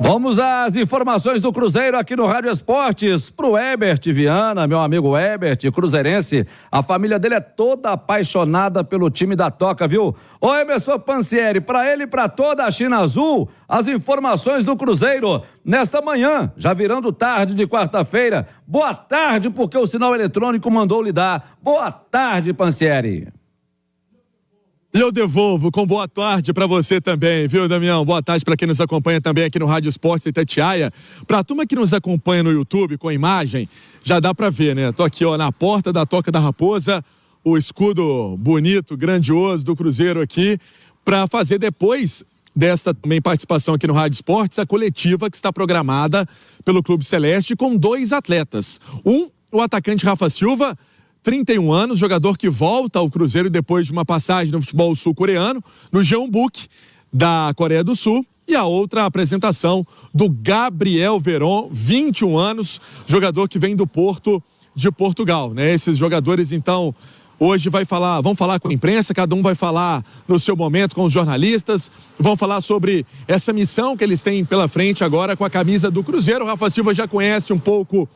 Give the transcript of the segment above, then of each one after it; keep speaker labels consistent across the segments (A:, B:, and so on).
A: Vamos às informações do Cruzeiro aqui no Rádio Esportes. Pro Herbert Viana, meu amigo Herbert, cruzeirense, a família dele é toda apaixonada pelo time da Toca, viu? Ô Emerson Pansieri, pra ele e pra toda a China Azul, as informações do Cruzeiro nesta manhã, já virando tarde de quarta-feira. Boa tarde, porque o sinal eletrônico mandou lhe dar. Boa tarde, Pansieri.
B: E eu devolvo com boa tarde para você também, viu, Damião? Boa tarde para quem nos acompanha também aqui no Rádio Esportes Itatiaia. Para a turma que nos acompanha no YouTube com imagem, já dá para ver, né? Tô aqui, ó, na porta da Toca da Raposa, o escudo bonito, grandioso do Cruzeiro aqui, para fazer depois desta também participação aqui no Rádio Esportes, a coletiva que está programada pelo Clube Celeste com 2 atletas. O atacante Rafa Silva, 31 anos, jogador que volta ao Cruzeiro depois de uma passagem no futebol sul-coreano, no Jeonbuk, da Coreia do Sul. E a outra apresentação do Gabriel Veron, 21 anos, jogador que vem do Porto de Portugal, né? Esses jogadores, então, hoje vão falar com a imprensa, cada um vai falar no seu momento com os jornalistas, vão falar sobre essa missão que eles têm pela frente agora com a camisa do Cruzeiro. O Rafa Silva já conhece um pouco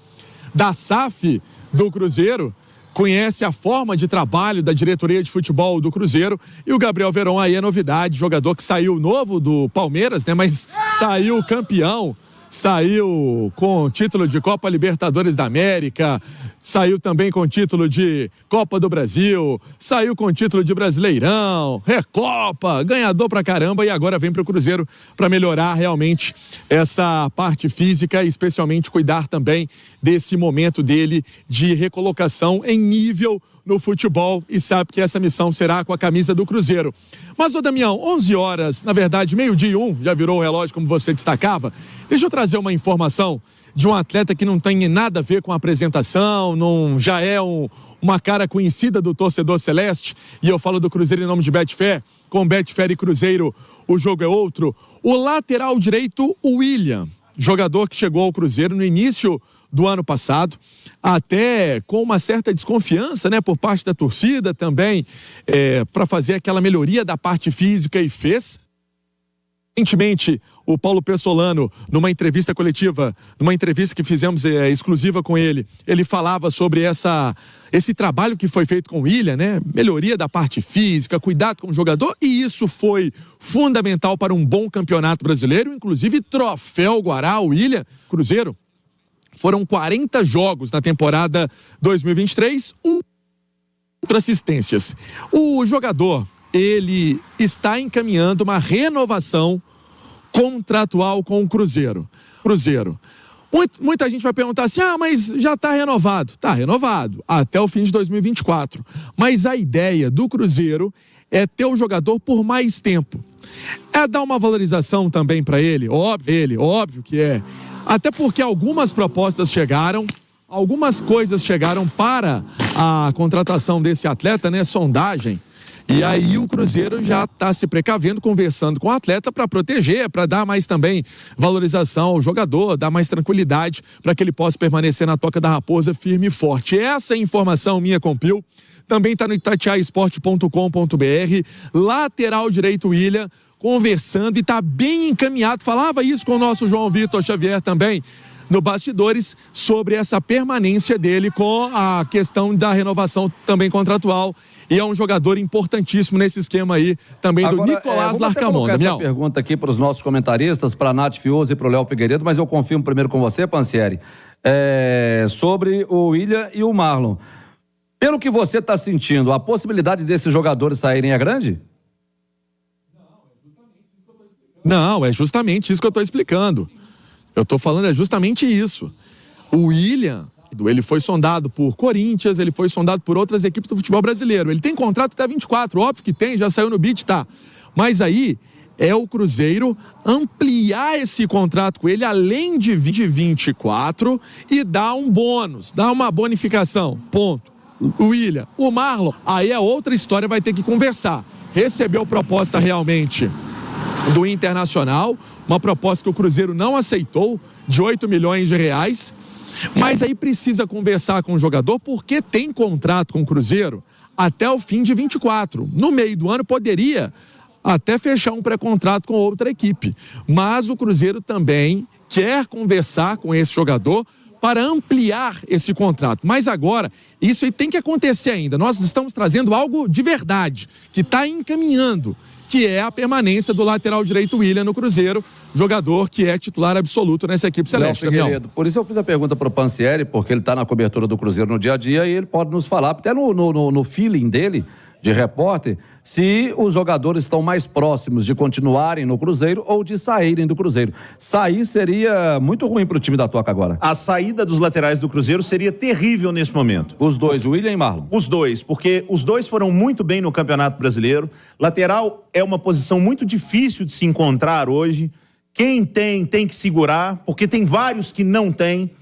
B: da SAF do Cruzeiro, conhece a forma de trabalho da diretoria de futebol do Cruzeiro, e o Gabriel Veron aí é novidade, jogador que saiu novo do Palmeiras, né, mas saiu campeão, saiu com título de Copa Libertadores da América, saiu também com título de Copa do Brasil, saiu com título de Brasileirão, Recopa, ganhador pra caramba, e agora vem pro Cruzeiro para melhorar realmente essa parte física e especialmente cuidar também desse momento dele de recolocação em nível no futebol, e sabe que essa missão será com a camisa do Cruzeiro. Mas, ô Damião, 11 horas, na verdade, 12:01, já virou o relógio como você destacava. Deixa eu trazer uma informação de um atleta que não tem nada a ver com a apresentação, já é uma cara conhecida do torcedor celeste, e eu falo do Cruzeiro em nome de Betfair. Com Betfair e Cruzeiro, o jogo é outro. O lateral direito, o William, jogador que chegou ao Cruzeiro no início do ano passado, até com uma certa desconfiança, né, por parte da torcida também, para fazer aquela melhoria da parte física, e fez. Recentemente, o Paulo Pessolano, numa entrevista coletiva, numa entrevista que fizemos exclusiva com ele, ele falava sobre esse trabalho que foi feito com o William, né? Melhoria da parte física, cuidado com o jogador, e isso foi fundamental para um bom campeonato brasileiro, inclusive troféu Guará, o William, Cruzeiro. Foram 40 jogos na temporada 2023, 4 assistências. O jogador, ele está encaminhando uma renovação contratual com o Cruzeiro. Muita gente vai perguntar assim, mas já está renovado. Está renovado, até o fim de 2024. Mas a ideia do Cruzeiro é ter o jogador por mais tempo. É dar uma valorização também para ele, óbvio que é. Até porque algumas propostas chegaram, algumas coisas chegaram para a contratação desse atleta, né? Sondagem. E aí o Cruzeiro já está se precavendo, conversando com o atleta para proteger, para dar mais também valorização ao jogador, dar mais tranquilidade para que ele possa permanecer na Toca da Raposa firme e forte. Essa informação minha compil também está no itatiaesporte.com.br. Lateral direito William, conversando, e está bem encaminhado. Falava isso com o nosso João Vitor Xavier também no bastidores, sobre essa permanência dele com a questão da renovação também contratual, e é um jogador importantíssimo nesse esquema aí também. Agora, do Nicolás Larcamon.
A: Vou essa pergunta aqui para os nossos comentaristas, para a Nath Fiuza e para o Léo Figueiredo, mas eu confirmo primeiro com você, Pansieri, sobre o William e o Marlon. Pelo que você está sentindo, a possibilidade desses jogadores saírem é grande?
B: Não, é justamente isso que eu estou explicando. Eu estou falando justamente isso. O William, ele foi sondado por Corinthians, ele foi sondado por outras equipes do futebol brasileiro. Ele tem contrato até 24, óbvio que tem, já saiu no bid, tá. Mas aí é o Cruzeiro ampliar esse contrato com ele além de 24 e dar um bônus, dar uma bonificação, ponto. O William, o Marlon, aí é outra história, vai ter que conversar. Recebeu proposta realmente do Internacional, uma proposta que o Cruzeiro não aceitou, de 8 milhões de reais, mas aí precisa conversar com o jogador, porque tem contrato com o Cruzeiro até o fim de 24. No meio do ano poderia até fechar um pré-contrato com outra equipe. Mas o Cruzeiro também quer conversar com esse jogador para ampliar esse contrato. Mas agora, isso aí tem que acontecer ainda. Nós estamos trazendo algo de verdade, que está encaminhando, que é a permanência do lateral direito William no Cruzeiro, jogador que é titular absoluto nessa equipe celeste.
A: Por isso eu fiz a pergunta para o Pansieri, porque ele está na cobertura do Cruzeiro no dia a dia e ele pode nos falar, até no feeling dele, de repórter, se os jogadores estão mais próximos de continuarem no Cruzeiro ou de saírem do Cruzeiro. Sair seria muito ruim para o time da Toca agora.
C: A saída dos laterais do Cruzeiro seria terrível nesse momento.
A: Os dois, William e Marlon.
C: Os dois, porque os dois foram muito bem no Campeonato Brasileiro. Lateral é uma posição muito difícil de se encontrar hoje. Quem tem que segurar, porque tem vários que não têm.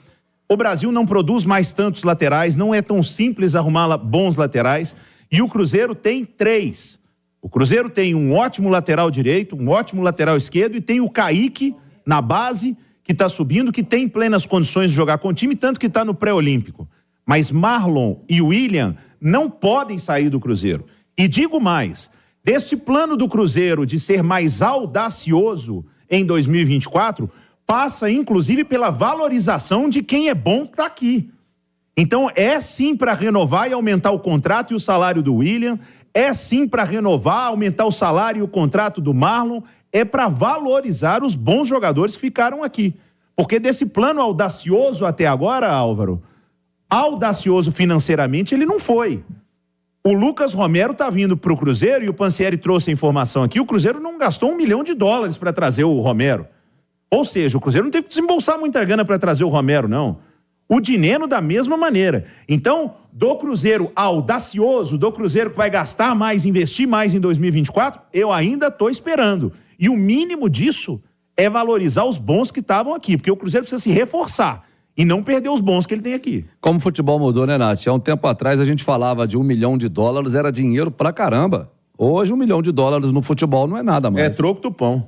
C: O Brasil não produz mais tantos laterais, não é tão simples arrumar bons laterais. E o Cruzeiro tem 3. O Cruzeiro tem um ótimo lateral direito, um ótimo lateral esquerdo e tem o Kaique na base, que está subindo, que tem plenas condições de jogar com o time, tanto que está no pré-olímpico. Mas Marlon e William não podem sair do Cruzeiro. E digo mais, desse plano do Cruzeiro de ser mais audacioso em 2024, passa inclusive pela valorização de quem é bom que está aqui. Então, é sim para renovar e aumentar o contrato e o salário do William, é sim para renovar, aumentar o salário e o contrato do Marlon, é para valorizar os bons jogadores que ficaram aqui. Porque desse plano audacioso até agora, Álvaro, audacioso financeiramente ele não foi. O Lucas Romero está vindo para o Cruzeiro e o Pansieri trouxe a informação aqui, o Cruzeiro não gastou $1 milhão para trazer o Romero. Ou seja, o Cruzeiro não teve que desembolsar muita grana para trazer o Romero, não. O Dineno da mesma maneira. Então, do Cruzeiro audacioso, do Cruzeiro que vai gastar mais, investir mais em 2024, eu ainda estou esperando. E o mínimo disso é valorizar os bons que estavam aqui, porque o Cruzeiro precisa se reforçar e não perder os bons que ele tem aqui.
A: Como o futebol mudou, né, Nath? Há um tempo atrás a gente falava de $1 milhão, era dinheiro pra caramba. Hoje $1 milhão no futebol não é nada mais.
C: É troco do pão.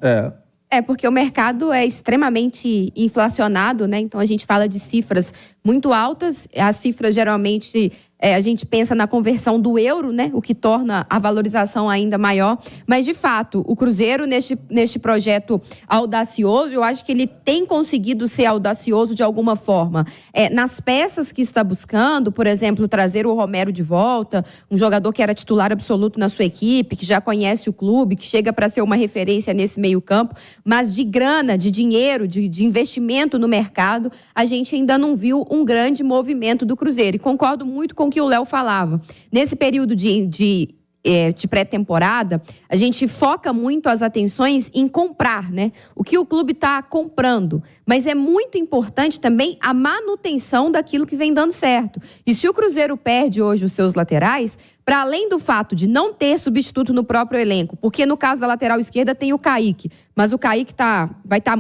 D: Porque o mercado é extremamente inflacionado, né? Então a gente fala de cifras muito altas. As cifras geralmente a gente pensa na conversão do euro, né? O que torna a valorização ainda maior. Mas, de fato, o Cruzeiro, neste projeto audacioso, eu acho que ele tem conseguido ser audacioso de alguma forma. Nas peças que está buscando, por exemplo, trazer o Romero de volta, um jogador que era titular absoluto na sua equipe, que já conhece o clube, que chega para ser uma referência nesse meio-campo, mas de grana, de dinheiro, de investimento no mercado, a gente ainda não viu um grande movimento do Cruzeiro. E concordo muito com que o Léo falava. Nesse período de pré-temporada, a gente foca muito as atenções em comprar, né? O que o clube está comprando. Mas é muito importante também a manutenção daquilo que vem dando certo. E se o Cruzeiro perde hoje os seus laterais, para além do fato de não ter substituto no próprio elenco, porque no caso da lateral esquerda tem o Kaique, mas o Kaique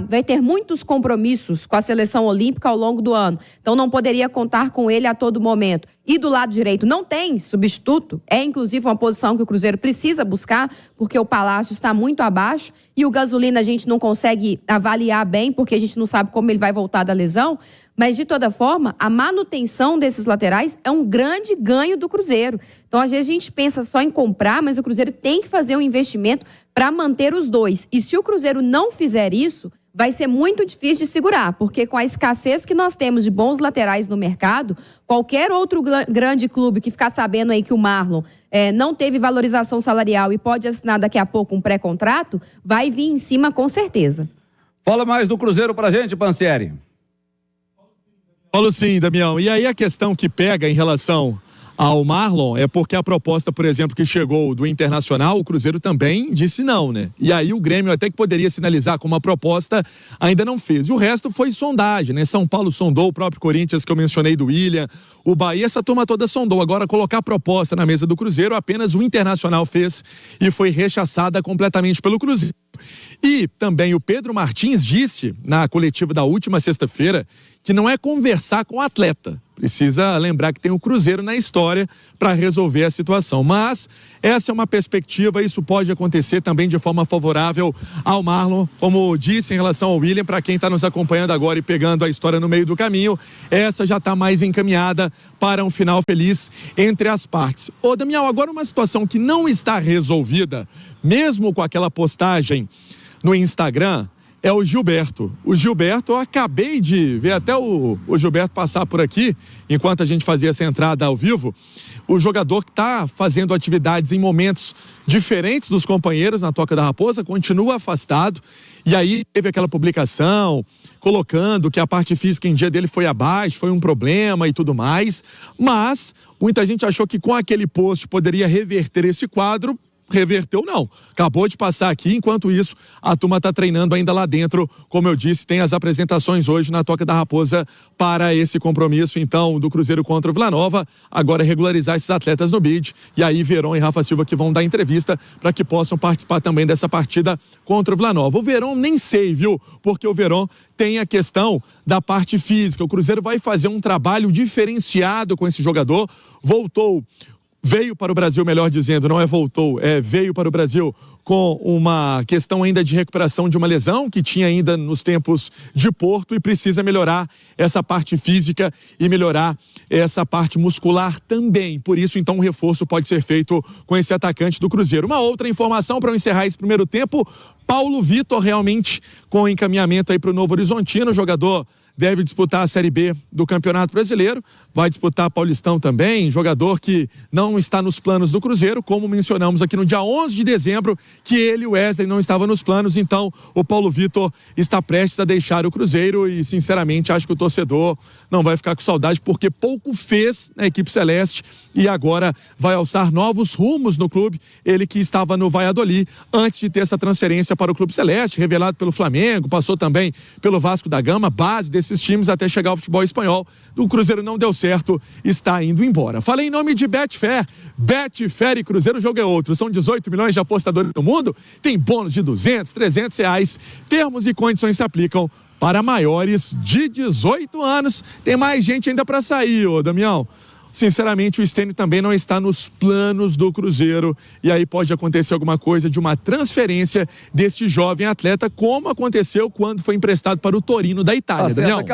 D: vai ter muitos compromissos com a seleção olímpica ao longo do ano, então não poderia contar com ele a todo momento. E do lado direito não tem substituto, é inclusive uma posição que o Cruzeiro precisa buscar, porque o Palácio está muito abaixo, e o Gasolina a gente não consegue avaliar bem, porque a gente não sabe como ele vai voltar da lesão, mas de toda forma, a manutenção desses laterais é um grande ganho do Cruzeiro. Então, às vezes a gente pensa só em comprar, mas o Cruzeiro tem que fazer um investimento para manter os dois. E se o Cruzeiro não fizer isso, vai ser muito difícil de segurar, porque com a escassez que nós temos de bons laterais no mercado, qualquer outro grande clube que ficar sabendo aí que o Marlon não teve valorização salarial e pode assinar daqui a pouco um pré-contrato, vai vir em cima com certeza.
A: Fala mais do Cruzeiro pra gente, Pansieri.
B: Falo sim, Damião. E aí a questão que pega em relação ao Marlon é porque a proposta, por exemplo, que chegou do Internacional, o Cruzeiro também disse não, né? E aí o Grêmio até que poderia sinalizar com uma proposta, ainda não fez. E o resto foi sondagem, né? São Paulo sondou, o próprio Corinthians que eu mencionei do William, o Bahia, essa turma toda sondou. Agora colocar a proposta na mesa do Cruzeiro, apenas o Internacional fez e foi rechaçada completamente pelo Cruzeiro. E também o Pedro Martins disse, na coletiva da última sexta-feira, que não é conversar com o atleta. Precisa lembrar que tem o Cruzeiro na história para resolver a situação. Mas essa é uma perspectiva, isso pode acontecer também de forma favorável ao Marlon. Como disse em relação ao William, para quem está nos acompanhando agora e pegando a história no meio do caminho, essa já está mais encaminhada para um final feliz entre as partes. Ô Damião, agora uma situação que não está resolvida, mesmo com aquela postagem no Instagram, é o Gilberto. O Gilberto, eu acabei de ver até o Gilberto passar por aqui, enquanto a gente fazia essa entrada ao vivo. O jogador que está fazendo atividades em momentos diferentes dos companheiros na Toca da Raposa, continua afastado. E aí teve aquela publicação colocando que a parte física em dia dele foi abaixo, foi um problema e tudo mais. Mas muita gente achou que com aquele post poderia reverter esse quadro. Reverteu não, acabou de passar aqui, enquanto isso a turma está treinando ainda lá dentro, como eu disse, tem as apresentações hoje na Toca da Raposa para esse compromisso então do Cruzeiro contra o Vila Nova, agora regularizar esses atletas no BID, e aí Verón e Rafa Silva que vão dar entrevista para que possam participar também dessa partida contra o Vila Nova. O Verón nem sei, viu, porque o Verón tem a questão da parte física, o Cruzeiro vai fazer um trabalho diferenciado com esse jogador, veio para o Brasil, melhor dizendo, não é voltou, veio para o Brasil com uma questão ainda de recuperação de uma lesão que tinha ainda nos tempos de Porto e precisa melhorar essa parte física e melhorar essa parte muscular também. Por isso, então, um reforço pode ser feito com esse atacante do Cruzeiro. Uma outra informação para eu encerrar esse primeiro tempo, Paulo Vitor realmente com encaminhamento aí para o Novo Horizontino, jogador deve disputar a Série B do Campeonato Brasileiro, vai disputar Paulistão também, jogador que não está nos planos do Cruzeiro, como mencionamos aqui no dia 11 de dezembro, que ele, o Wesley, não estava nos planos, então o Paulo Vitor está prestes a deixar o Cruzeiro e, sinceramente, acho que o torcedor não vai ficar com saudade, porque pouco fez na equipe celeste e agora vai alçar novos rumos no clube, ele que estava no Valladolid antes de ter essa transferência para o Clube Celeste, revelado pelo Flamengo, passou também pelo Vasco da Gama, base desses times até chegar ao futebol espanhol. O Cruzeiro não deu certo, está indo embora. Falei em nome de Betfair. Betfair e Cruzeiro, o jogo é outro. São 18 milhões de apostadores no mundo, tem bônus de R$200, R$300. Termos e condições se aplicam para maiores de 18 anos. Tem mais gente ainda para sair, ô Damião. Sinceramente, o Stênio também não está nos planos do Cruzeiro e aí pode acontecer alguma coisa de uma transferência deste jovem atleta, como aconteceu quando foi emprestado para o Torino da Itália. Daniel.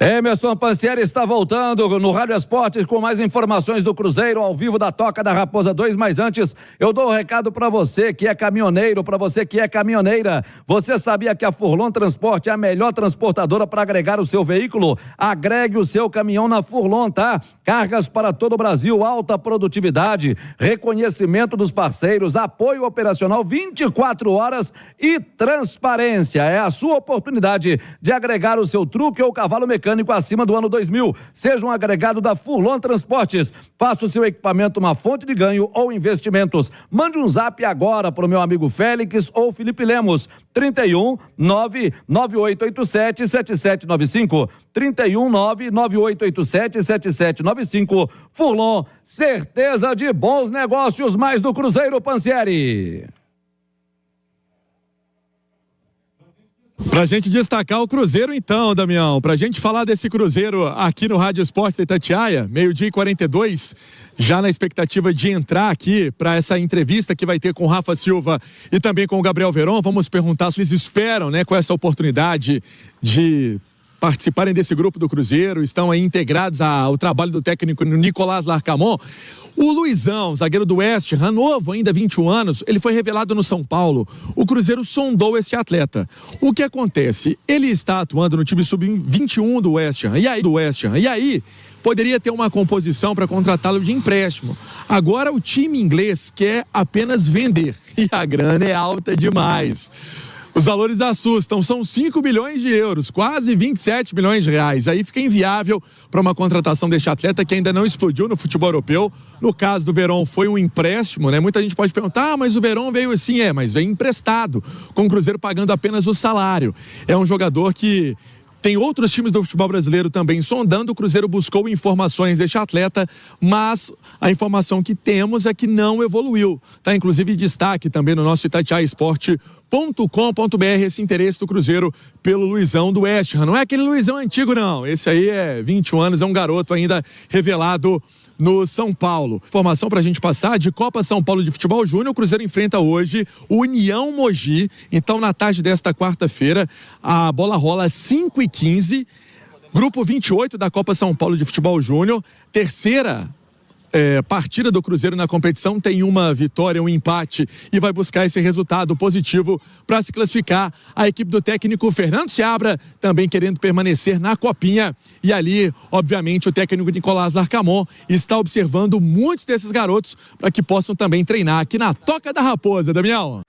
A: Emerson Pansieri está voltando no Rádio Esportes com mais informações do Cruzeiro ao vivo da Toca da Raposa 2, mas antes eu dou um recado para você que é caminhoneiro, para você que é caminhoneira. Você sabia que a Furlon Transporte é a melhor transportadora para agregar o seu veículo? Agregue o seu caminhão na Furlon, tá? Cargas para todo o Brasil, alta produtividade, reconhecimento dos parceiros, apoio operacional 24 horas e transparência. É a sua oportunidade de agregar o seu truque ou cavalo mecânico acima do ano 2000. Seja um agregado da Furlon Transportes. Faça o seu equipamento uma fonte de ganho ou investimentos. Mande um zap agora para o meu amigo Félix ou Felipe Lemos. 31 99887 7795. 31 99887 7795. Furlon, certeza de bons negócios, mais do Cruzeiro, Pansieri.
B: Pra gente destacar o Cruzeiro então, Damião, pra gente falar desse Cruzeiro aqui no Rádio Esportes de Itatiaia, 12h42, já na expectativa de entrar aqui para essa entrevista que vai ter com o Rafa Silva e também com o Gabriel Verón. Vamos perguntar se eles esperam, né, com essa oportunidade de participarem desse grupo do Cruzeiro, estão aí integrados ao trabalho do técnico Nicolás Larcamon. O Luizão, zagueiro do West Ham, novo, ainda 21 anos, ele foi revelado no São Paulo. O Cruzeiro sondou esse atleta. O que acontece? Ele está atuando no time sub-21 do West Ham. E aí, poderia ter uma composição para contratá-lo de empréstimo. Agora o time inglês quer apenas vender. E a grana é alta demais. Os valores assustam, são 5 bilhões de euros, quase 27 milhões de reais. Aí fica inviável para uma contratação deste atleta que ainda não explodiu no futebol europeu. No caso do Verón foi um empréstimo, né? Muita gente pode perguntar, mas o Verón veio assim, mas veio emprestado, com o Cruzeiro pagando apenas o salário. É um jogador que tem outros times do futebol brasileiro também sondando. O Cruzeiro buscou informações deste atleta, mas a informação que temos é que não evoluiu. Tá inclusive em destaque também no nosso itatiaiasport.com.br. esse interesse do Cruzeiro pelo Luizão do West Ham. Não é aquele Luizão antigo, não. Esse aí é 21 anos, é um garoto ainda revelado no São Paulo. Informação pra gente passar de Copa São Paulo de Futebol Júnior. O Cruzeiro enfrenta hoje o União Mogi. Então, na tarde desta quarta-feira, a bola rola às 5h15. Grupo 28 da Copa São Paulo de Futebol Júnior. Terceira partida do Cruzeiro na competição, tem uma vitória, um empate e vai buscar esse resultado positivo para se classificar. A equipe do técnico Fernando Seabra também querendo permanecer na Copinha, e ali, obviamente, o técnico Nicolás Larcamon está observando muitos desses garotos para que possam também treinar aqui na Toca da Raposa, Damião.